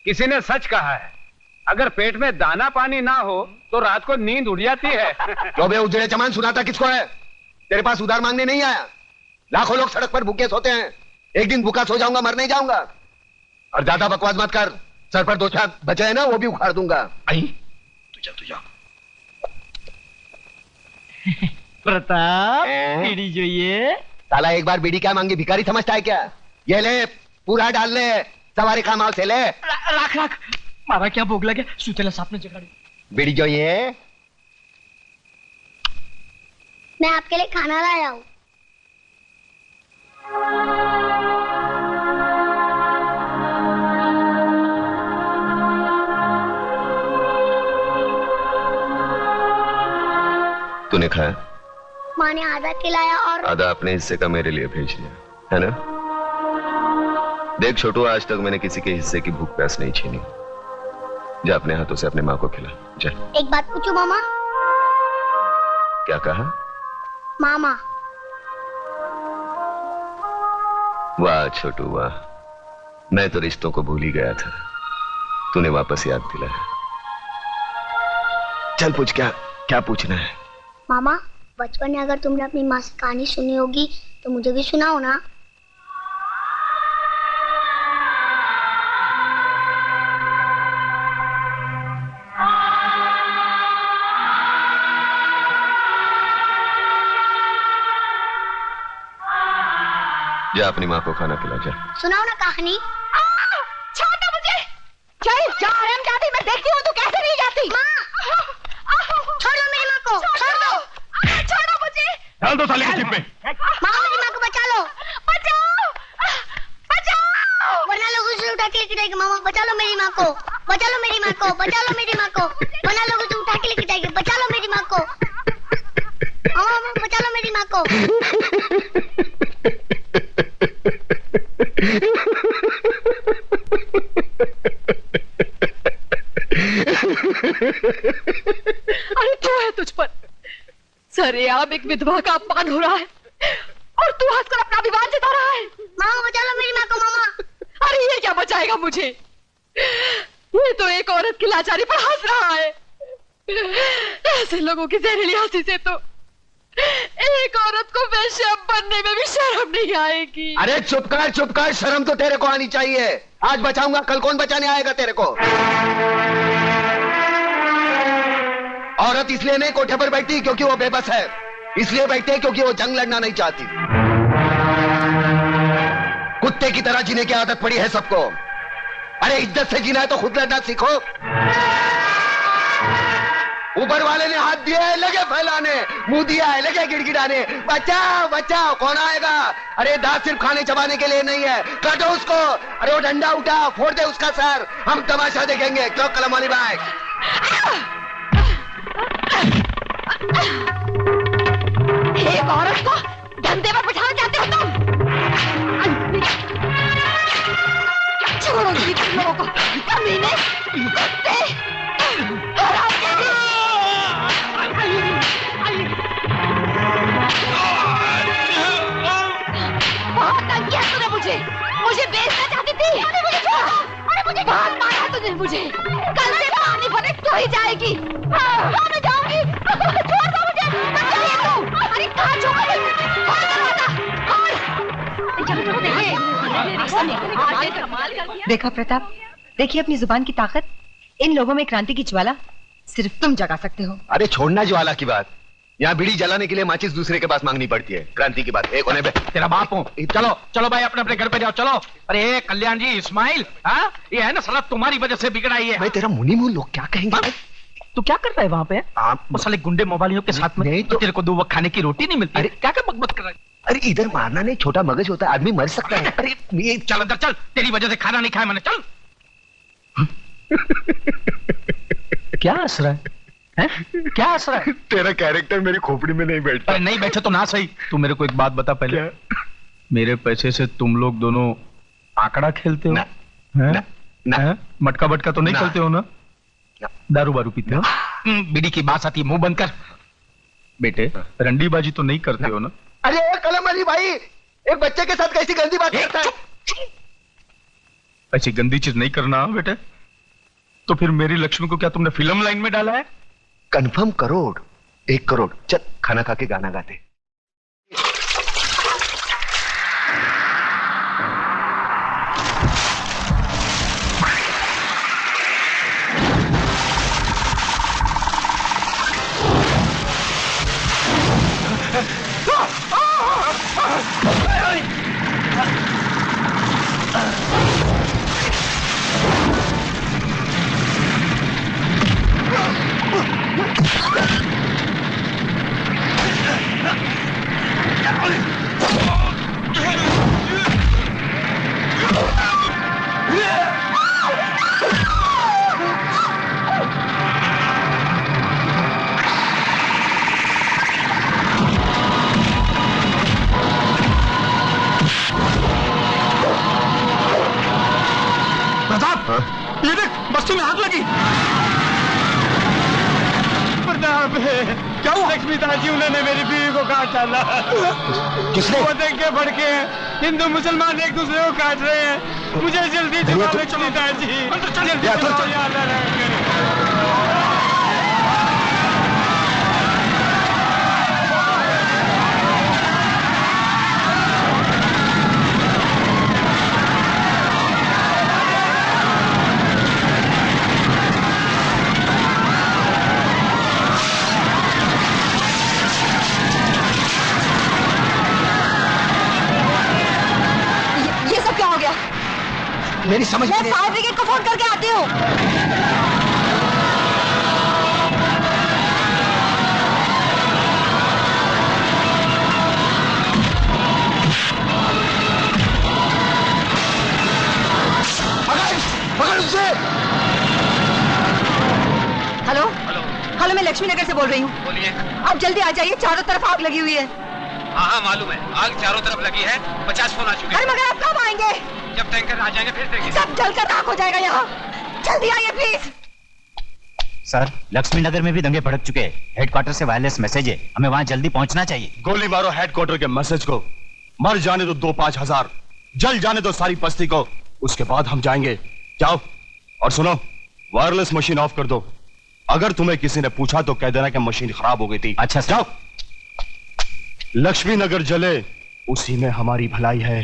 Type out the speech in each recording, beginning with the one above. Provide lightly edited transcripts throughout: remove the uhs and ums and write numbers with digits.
किसी ने सच कहा है, अगर पेट में दाना पानी ना हो तो रात को नींद उड़ जाती है। जो बे उजड़े चमान सुनाता किसको है? तेरे पास उधार मांगने नहीं आया। लाखों लोग सड़क पर भूखे सोते हैं, एक दिन भूखा सो जाऊंगा, मर नहीं जाऊंगा। और ज्यादा बकवास मत कर, सर पर 2 चाक बचे हैं ना, वो भी उखाड़ दूंगा। आई तू जा। प्रताप बीड़ी જોઈએ? साला एक बार बीड़ी क्या मांगी, भिखारी समझता है क्या? ये ले, पूरा डाल ले, सवारी का माल से ले। राख मारा क्या भोग लगे, सुतेला सापने जगाड़ी। बीड़ी જોઈએ? मैं आपके लिए खाना लाया हूँ। तूने खाया? माँ ने आधा खिलाया और आधा अपने हिस्से का मेरे लिए भेज दिया है ना? देख छोटू, आज तक मैंने किसी के हिस्से की भूख प्यास नहीं छीनी। जा अपने हाथों से अपने माँ को खिला, जा। एक बात पूछूं मामा? क्या कहा? मामा। वाह छोटू वाह, मैं तो रिश्तों को भूल ही गया था, तूने वापस याद दिलाया। चल पूछ, क्या पूछना है? मामा, बचपन में अगर तुमने अपनी माँ से कहानी सुनी होगी तो मुझे भी सुनाओ ना। जा अपनी माँ को खाना खिला, जा। सुनाओ ना कहानी। छोड़ो मुझे। चल जा हरामजादी, मैं देखती हूँ तू कैसे नहीं जाती। माँ, छोड़ दो मेरी माँ को, छोड़ दो। छोड़ो मुझे। डाल दो साले की जिप में। माँ, मेरी माँ को बचा लो, बचाओ बचाओ, वरना लोग उसे उठा के लेके जाएंगे। मामा बचा लो मेरी माँ को, बचा लो मेरी माँ को, बचा लो मेरी माँ को, वरना लोग उसे उठा के लेके जाएंगे। बचा लो मेरी माँ को, मामा बचा लो मेरी माँ को। अरे क्यों है तुझ पर? सरेआम एक विधवा का अपमान हो रहा है और तू हंसकर अपना विवाद जता रहा है। मामा बचा लो मेरी माँ को, मामा। अरे ये क्या बचाएगा मुझे? ये तो एक औरत की लाचारी पर हंस रहा है। ऐसे लोगों की जहरीली हंसी से तो एक औरत को वेश्या बनने में भी शर्म नहीं आएगी। अरे चुप कर, शर्म तो तेरे को आनी चाहिए। आज बचाऊंगा, कल कौन बचाने आएगा तेरे को? औरत इसलिए नहीं कोठे पर बैठती क्योंकि वो बेबस है, इसलिए बैठती है क्योंकि वो जंग लड़ना नहीं चाहती। कुत्ते की तरह जीने की आदत पड़ी है सबको। अरे इज्जत से जीना है तो खुद लड़ना सीखो। ऊपर वाले ने हाथ दिया है, लगे फैलाने, मुंह दिया है, लगे गिड़गिड़ाने। बचाओ बचाओ, कौन आएगा? अरे दांत सिर्फ खाने चबाने के लिए नहीं है, काटो उसको। अरे वो डंडा उठा, फोड़ दे उसका सर, हम तमाशा देखेंगे। क्यों कलम वाली बाइक? एक औरत को धंधे पर बिठाना चाहते हो तुम? छोड़ो जी तुम लोगों को, कमीने, कुत्ते, हरामजादे। बहुत तंग किया तूने मुझे बेचना चाहती थी। अरे मुझे बहुत मारा तुझे मुझे। कल से पानी भरे तो ही जाएगी। मैं जाऊंगी। छोड़ दो मुझे। बचाइए तू। अरे कहाँ छोड़? देखा प्रताप, देखिए अपनी जुबान की ताकत। इन लोगों में क्रांति की ज्वाला सिर्फ तुम जगा सकते हो। अरे छोड़ना ज्वाला की बात, यहाँ बीड़ी जलाने के लिए माचिस दूसरे के पास मांगनी पड़ती है। क्रांति की बात एक होने पे तेरा बाप हूँ। चलो भाई अपने अपने घर पे जाओ, चलो। अरे कल्याण जी, इस्माइल, हाँ ये है ना साला तुम्हारी वजह से बिगड़ा ही है। मैं तेरा मुनी मुंह, लोग क्या कहेंगे? तू क्या करता है वहाँ पे? वो साले गुंडे मोबाइलियों के साथ में तो तेरे को 2 वक्त खाने की रोटी नहीं मिलती। अरे क्या बकबक कर रहा है? अरे इधर मारना नहीं, छोटा मगज होता है, आदमी मर सकता है। अरे ये चल अंदर चल, तेरी वजह से खाना नहीं खाया मैंने, चल। क्या हंस रहा है? क्या हंस रहा है? तेरा कैरेक्टर मेरी खोपड़ी में नहीं बैठता। अरे नहीं बैठे तो ना सही। तू मेरे को एक बात बता पहले, मेरे पैसे से तुम लोग दोनों आंकड़ा खेलते हो? ना। मटका बटका तो नहीं खेलते हो ना? दारू बारू पीते हो? बीड़ी की बात आती है, मुंह बंद कर। बेटे रंडीबाजी तो नहीं करते हो ना? अरे कलम अली भाई, एक बच्चे के साथ कैसी गंदी बात करता है? ऐसी गंदी चीज नहीं करना बेटे। तो फिर मेरी लक्ष्मी को क्या तुमने फिल्म लाइन में डाला है? कंफर्म करोड़, 1 करोड़। चल खाना खा के गाना गाते। ये देख, बस्ती में आग लगी। प्रताप, क्या हुआ? लक्ष्मी ताजी, उन्होंने मेरी बीवी को काट डाला। किसने? वो देख के भड़के हैं, हिंदू मुसलमान एक दूसरे को काट रहे हैं। मुझे जल्दी चलो लक्ष्मी ताजी, जल्दी चलो यार। मेरी समझ में मैं फायर ब्रिगेड को फोन करके आती हूँ। पकड़ उसे। हेलो हेलो, मैं लक्ष्मी नगर से बोल रही हूँ। बोलिए। आप जल्दी आ जाइए, चारों तरफ आग लगी हुई है। हाँ मालूम है, आग चारों तरफ लगी है। 50 फोन आ चुके हैं। अरे मगर आप कब आएंगे? जब टैंकर आ जाएंगे फिर देखेंगे। सब जलकर राख हो जाएगा यहाँ। जल्दी आइए प्लीज। सर, लक्ष्मी नगर में भी दंगे भड़क चुके हैं। हेडक्वार्टर से वायरलेस मैसेज है, हमें वहाँ जल्दी पहुँचना चाहिए। गोली मारो हेडक्वार्टर के मैसेज को। मर जाने दो 2-5 हजार, जल जाने दो सारी बस्ती को, उसके बाद हम जाएंगे। जाओ और सुनो, वायरलेस मशीन ऑफ कर दो। अगर तुम्हें किसी ने पूछा तो कह देना कि मशीन खराब हो गई थी। अच्छा जाओ। लक्ष्मी नगर जले उसी में हमारी भलाई है।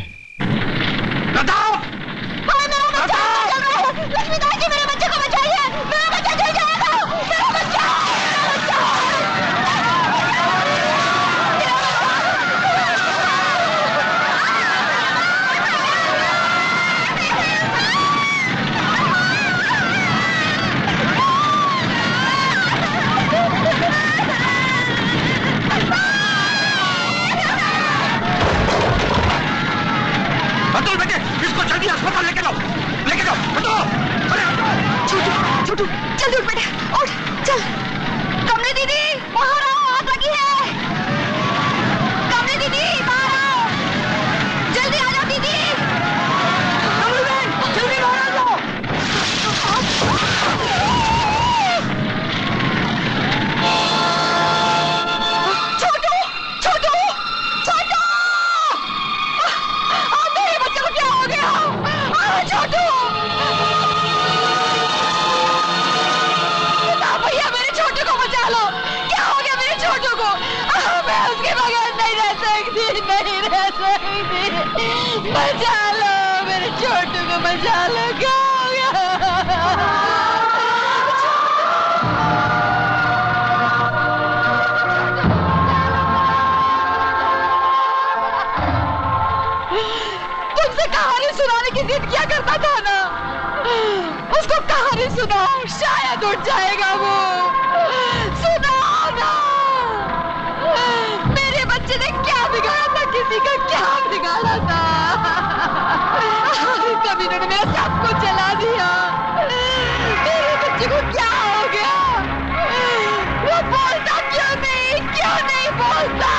लक्ष्मी ताजी, मेरे बच्चे को बचाइए, मेरा बच्चा जल जाएगा, मेरा बच्चा। अतुल बेटे, इसको जल्दी अस्पताल लेके जाओ, लेके जाओ। छोटू, जल्दी उठ बेटा, उठ, चल। कमली दीदी, बाहर आओ, आग लगी है। कमली दीदी, बाहर आओ, जल्दी आ जाओ दीदी। कमली बहन, जल्दी बाहर आ जाओ। छोटू, छोटू, छोटू, मेरे बच्चे को क्या हो गया? छोटू, भैया मेरे छोटू को बचा लो। क्या हो गया मेरे छोटू को? मैं उसके बगैर नहीं रह सकती, नहीं रह सकती। बचा लो मेरे छोटू को, बचा लो। क्या हो गया? तुमसे कहानी सुनाने की जिद किया करता था ना, उसको कहानी सुनाओ, शायद उठ जाएगा वो। सुनाओ ना। मेरे बच्चे ने क्या बिगाड़ा था, किसी का क्या बिगाड़ा था? कभी इन्होंने मेरा सब कुछ जला दिया। मेरे बच्चे को क्या हो गया? वो बोलता क्यों नहीं बोलता?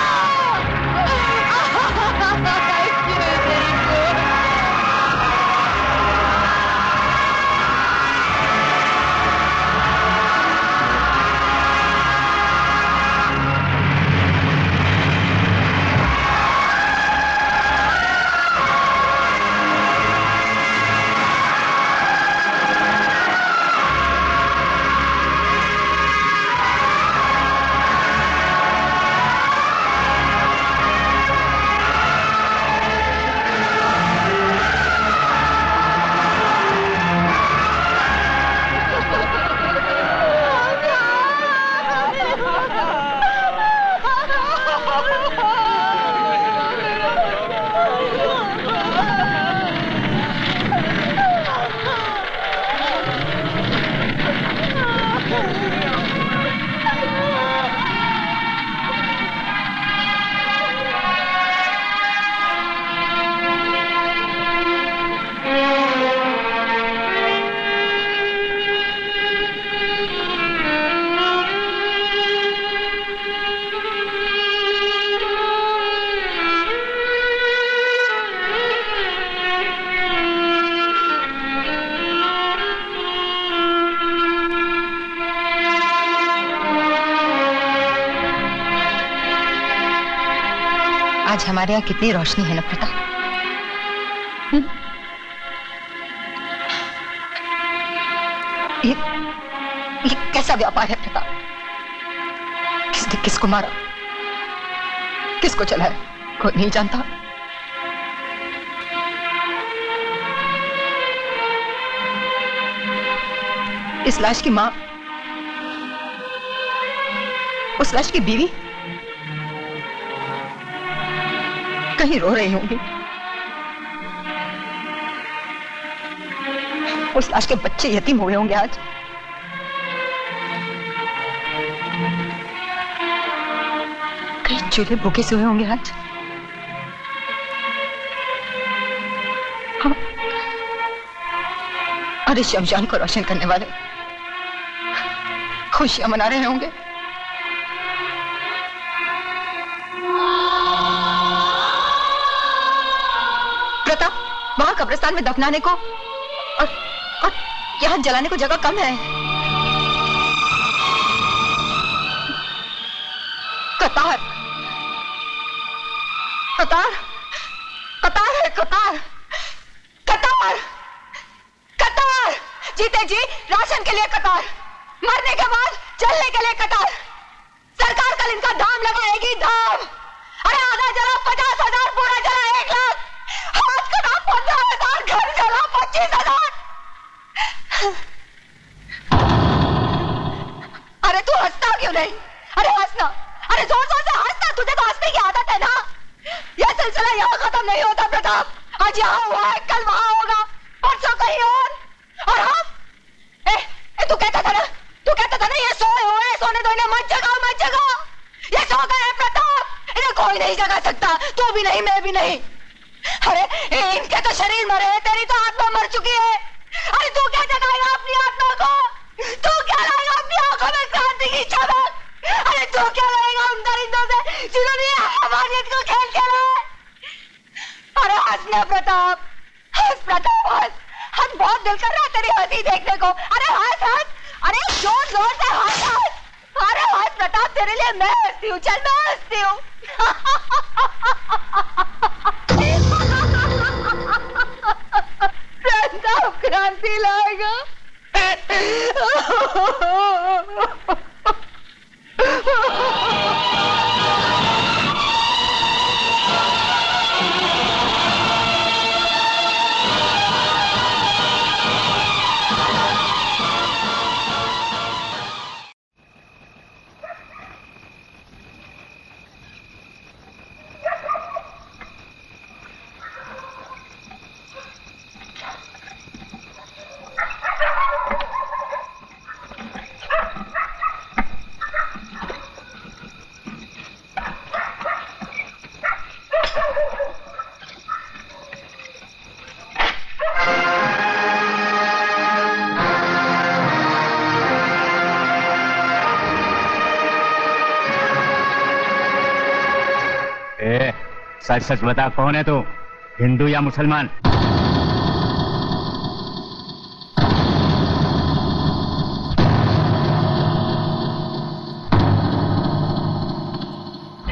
आज हमारे यहाँ कितनी रोशनी है ना प्रताप। ये कैसा व्यापार है प्रताप? किसने किसको मारा, किसको चलाया, कोई नहीं जानता। इस लाश की मां, उस लाश की बीवी कहीं रो रही होंगी। उस लाश के बच्चे यतीम हुए होंगे आज। कहीं चूल्हे भूखे से हुए होंगे आज। हाँ। और इस शमशान को रोशन करने वाले खुशियां मना रहे होंगे। प्रताप, वहां कब्रिस्तान में दफनाने को और यहाँ जलाने को जगह कम है। कतार, कतार, कतार है, कतार, कतार, कतार। जीते जी राशन के लिए कतार, मरने के बाद जलने के लिए कतार। सरकार कल इनका दाम लगाएगी, दाम। अरे आधा जला 50,000, पूरा जला 1 लाख, हाथ कटा 15,000, घर जला 25,000। अरे तू हंसता क्यों नहीं? अरे हंसना, अरे जोर जोर से हंसना, तुझे तो हंसने की आदत है ना। यह सिलसिला यहाँ खत्म नहीं होता प्रताप। आज यहाँ हुआ है, कल वहां होगा, परसों कहीं और हम तू कहता था ना ये सोए हुए, सोने दो इन्हें, मत जगाओ, मत जगाओ। ये सो गए प्रताप, इन्हें कोई नहीं जगा सकता, तू भी नहीं, मैं भी नहीं। अरे इनके तो शरीर मरे हैं, तेरी तो आत्मा मर चुकी है। अरे तू क्या जगाएगा अपनी आत्मा को? तू क्या लाएगा अपनी आंखों में क्रांति की चमक? अरे तू क्या लाएगा उन दरिंदों से जिन्होंने हमारियत को खेल खेला है? अरे हंसना प्रताप, हंस प्रताप, हंस। हंस, बहुत दिल कर रहा है तेरी हंसी देखने को। अरे हंस, हंस, अरे जोर जोर से हंस, हंस। अरे हंस प्रताप, तेरे लिए मैं हंसती हूँ, चल मैं हंसती हूँ। प्रताप क्रांति लाएगा। सच सच बता, कौन है तू, हिंदू या मुसलमान?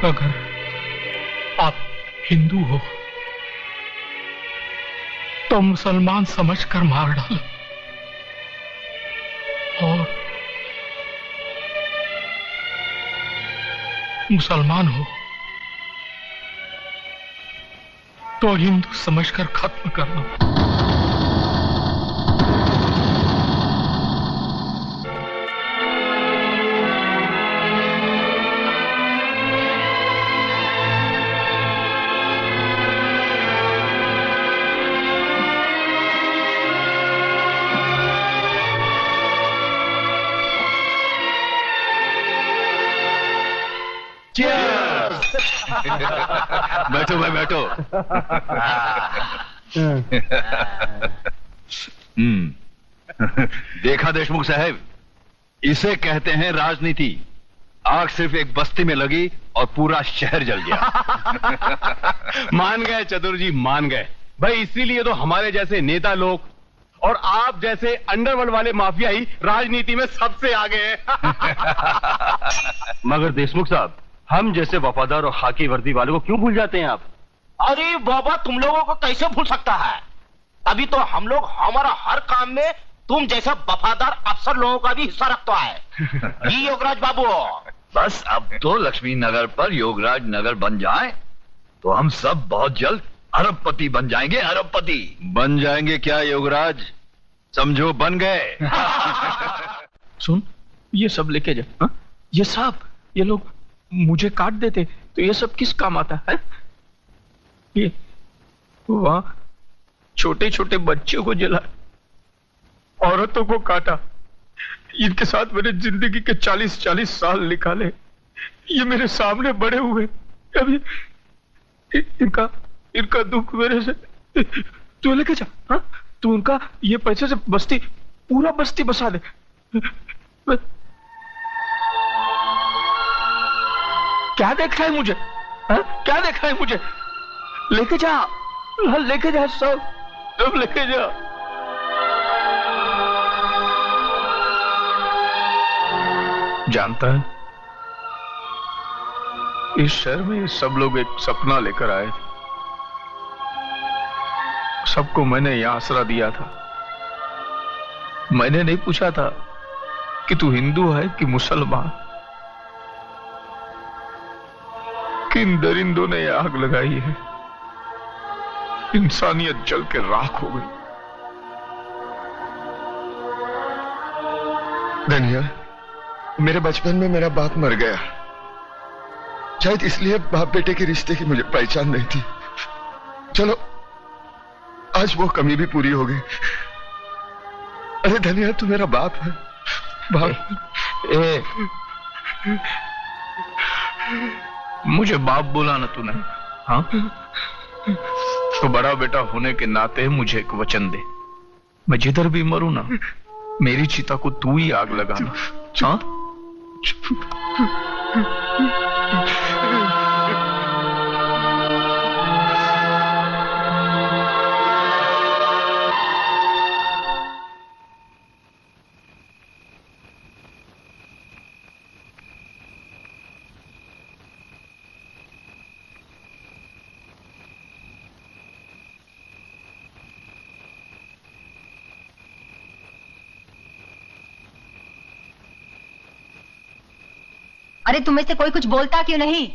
अगर आप हिंदू हो तो मुसलमान समझकर मार डालो, और मुसलमान हो तो हिंदू समझकर खत्म कर दो। बैठो भाई बैठो। देखा देशमुख साहब, इसे कहते हैं राजनीति। आग सिर्फ एक बस्ती में लगी और पूरा शहर जल गया। मान गए चतुर जी, मान गए भाई। इसीलिए तो हमारे जैसे नेता लोग और आप जैसे अंडरवर्ल्ड वाले माफिया ही राजनीति में सबसे आगे हैं। मगर देशमुख साहब, हम जैसे वफादार और खाकी वर्दी वालों को क्यों भूल जाते हैं आप? अरे बाबा, तुम लोगों को कैसे भूल सकता है? अभी तो हम लोग हमारा हर काम में तुम जैसा वफादार अफसर लोगों का भी हिस्सा रखता है। जी योगराज बाबू। बस अब तो लक्ष्मी नगर पर योगराज नगर बन जाए तो हम सब बहुत जल्द अरबपति बन जाएंगे। अरबपति बन जाएंगे क्या योगराज? समझो बन गए। सुन, ये सब लेके जा। हा? ये सांप, ये लोग मुझे काट देते तो ये सब किस काम आता है? ये वहां छोटे छोटे बच्चों को जला, औरतों को काटा, इनके साथ मैंने जिंदगी के 40-40 साल निकाले। ये मेरे सामने बड़े हुए, अभी इनका दुख मेरे से तू लेके जा। हाँ, तू उनका ये पैसे से बस्ती, पूरा बस्ती बसा दे। क्या देख रहा है मुझे? हाँ? क्या देख रहा है मुझे? लेके जा, लेके जा, सब लेके जा। जानता है, इस शहर में सब लोग एक सपना लेकर आए थे। सबको मैंने यहां आसरा दिया था। मैंने नहीं पूछा था कि तू हिंदू है कि मुसलमान। किन दरिंदों ने आग लगाई है, इंसानियत जल के राख हो गई। धनिया, मेरे बचपन में मेरा बाप मर गया। शायद इसलिए बाप बेटे के रिश्ते की मुझे पहचान नहीं थी। चलो, आज वो कमी भी पूरी हो गई। अरे धनिया, तू मेरा बाप है। बाप। मुझे बाप बोला ना तूने? हाँ, तो बड़ा बेटा होने के नाते मुझे एक वचन दे। मैं जिधर भी मरूं ना, मेरी चिता को तू ही आग लगाना। हाँ? अरे तुम्हें से कोई कुछ बोलता क्यों नहीं?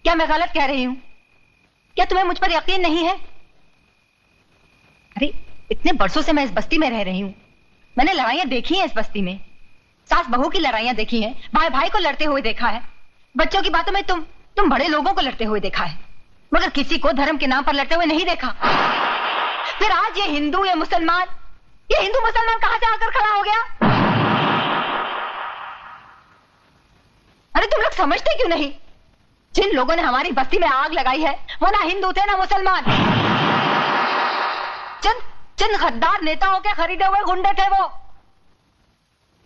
क्या मैं गलत कह रही हूं? क्या तुम्हें मुझ पर यकीन नहीं है? अरे इतने बरसों से मैं इस बस्ती में रह रही हूं। मैंने लड़ाइयां देखी हैं इस बस्ती में, सास बहू की लड़ाइयां देखी हैं, भाई भाई को लड़ते हुए देखा है, बच्चों की बातों में तुम बड़े लोगों को लड़ते हुए देखा है, मगर किसी को धर्म के नाम पर लड़ते हुए नहीं देखा। फिर आज ये हिंदू मुसलमान कहां से आकर खड़ा हो गया? अरे तुम लोग समझते क्यों नहीं? जिन लोगों ने हमारी बस्ती में आग लगाई है वो ना हिंदू थे ना मुसलमान। चंद गद्दार नेताओं के खरीदे हुए गुंडे थे वो।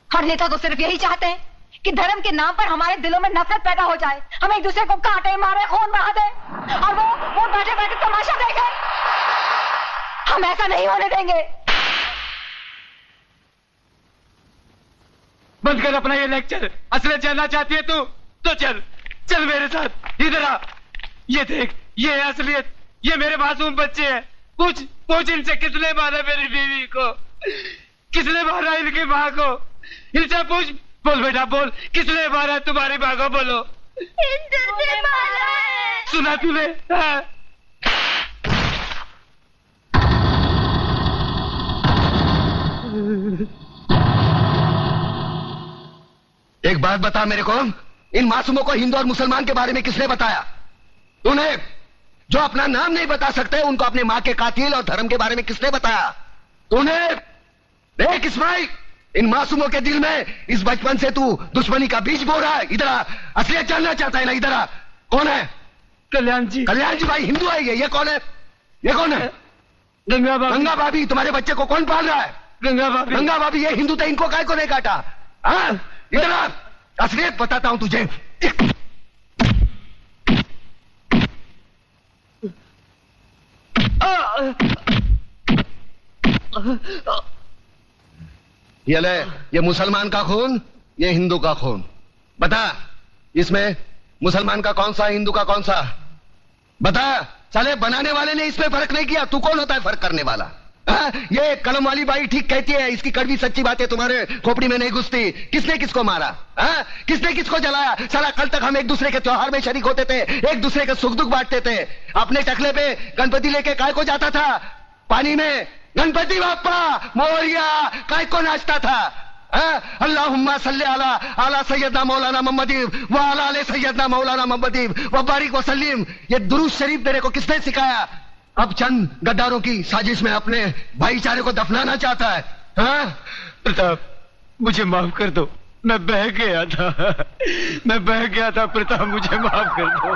हर नेता तो सिर्फ यही चाहते हैं कि धर्म के नाम पर हमारे दिलों में नफरत पैदा हो जाए, हम एक दूसरे को काटे, मारे, खून बहा दे और वो बैठे बैठे तमाशा देखे। हम ऐसा नहीं होने देंगे। बंद कर अपना ये लेक्चर। असलियत जानना चाहती है तू तो चल मेरे साथ। इधर आ, ये देख, ये है असलियत। ये मेरे मासूम बच्चे हैं। पूछ इनसे, किसने मारा मेरी बीवी को? किसने मारा इनकी माँ को? इनसे पूछ। बोल बेटा बोल, किसने मारा तुम्हारी माँ को? बोलो। हिंदू ने मारा है। सुना तूने? हाँ। एक बात बता मेरे को, इन मासूमों को हिंदू और मुसलमान के बारे में किसने बताया? तूने? जो अपना नाम नहीं बता सकते उनको अपने मां के कातिल और धर्म के बारे में किसने बताया? तूने? देख इस्माइल, इन मासूमों के दिल में इस बचपन से तू दुश्मनी का बीज बो रहा है। इधर आ, असलियत जानना चाहता है ना? इधर आ। कौन है? कल्याण जी। कल्याण जी भाई हिंदू है। ये कौन है? ये कौन है? गंगा भाभी। गंगा भाभी। तुम्हारे बच्चे को कौन पाल रहा है? गंगा भाभी। गंगा भाभी ये हिंदू थे, इनको काय को नहीं काटा? हाँ, इधर आ, असलियत बताता हूं तुझे। ये मुसलमान का खून, ये हिंदू का खून। बता, इसमें मुसलमान का कौन सा, हिंदू का कौन सा? बता। साले बनाने वाले ने इसमें फर्क नहीं किया, तू कौन होता है फर्क करने वाला? ये कलम वाली बाई ठीक कहती है, इसकी कड़वी सच्ची बातें तुम्हारे खोपड़ी में नहीं घुसती। किसने किसको मारा? किसने किसको जलाया? साला कल तक हम एक दूसरे के त्योहार में शरीक होते थे, एक दूसरे के सुख दुख बांटते थे। अपने टकले पे गणपति लेके काय को जाता था? पानी में गणपति बाप्पा मोरिया काय को नाचता था? अल्लाहुम्मा सल्ली अला सैयदना मौलाना मोहम्मदी व अला आले सैयदना मौलाना मोहम्मदी व बारिक व सल्लीम। ये दुरूद शरीफ तेरे को किसने सिखाया? अब चंद गद्दारों की साजिश में अपने भाईचारे को दफनाना चाहता है। प्रताप, मुझे माफ कर दो, मैं बह गया था प्रताप, मुझे माफ कर दो।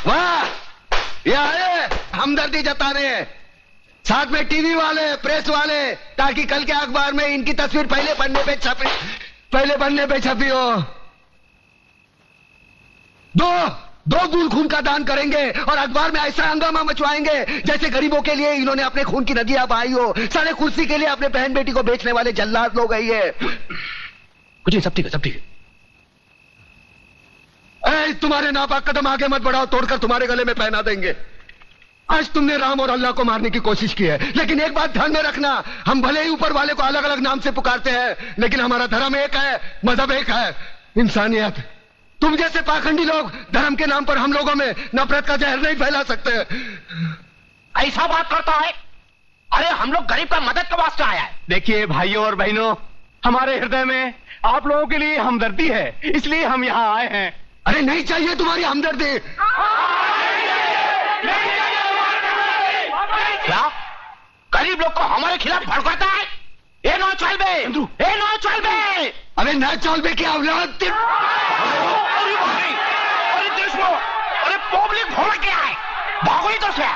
वाह, ये आए हमदर्दी जताने, साथ में टीवी वाले, प्रेस वाले, ताकि कल के अखबार में इनकी तस्वीर पहले पन्ने पे छपी हो। दो बूंद खून का दान करेंगे और अखबार में ऐसा हंगामा मचवाएंगे जैसे गरीबों के लिए इन्होंने अपने खून की नदियां बहाई हो। सारे कुर्सी के लिए अपने बहन बेटी को बेचने वाले जल्लाद लोग है ये। कुछ नहीं, सब ठीक है। तुम्हारे नापाक कदम आगे मत बढ़ाओ, तोड़कर तुम्हारे गले में पहना देंगे। आज तुमने राम और अल्लाह को मारने की कोशिश की है, लेकिन एक बात ध्यान में रखना, हम भले ही ऊपर वाले को अलग अलग नाम से पुकारते हैं, लेकिन हमारा धर्म एक है, मजहब एक है, इंसानियत। तुम जैसे पाखंडी लोग धर्म के नाम पर हम लोगों में नफरत का जहर नहीं फैला सकते। ऐसा बात करता है? अरे हम लोग गरीब का मदद के वास्ते आया है। देखिए भाइयों और बहनों, हमारे हृदय में आप लोगों के लिए हमदर्दी है, इसलिए हम यहाँ आए हैं। अरे नहीं चाहिए तुम्हारी हमदर्दी। क्या गरीब लोग को हमारे खिलाफ भड़काता है? ए नो चल बे, अबे ना चल बे क्या औलाद? अरे पब्लिक भड़क गया है, भागो इधर से।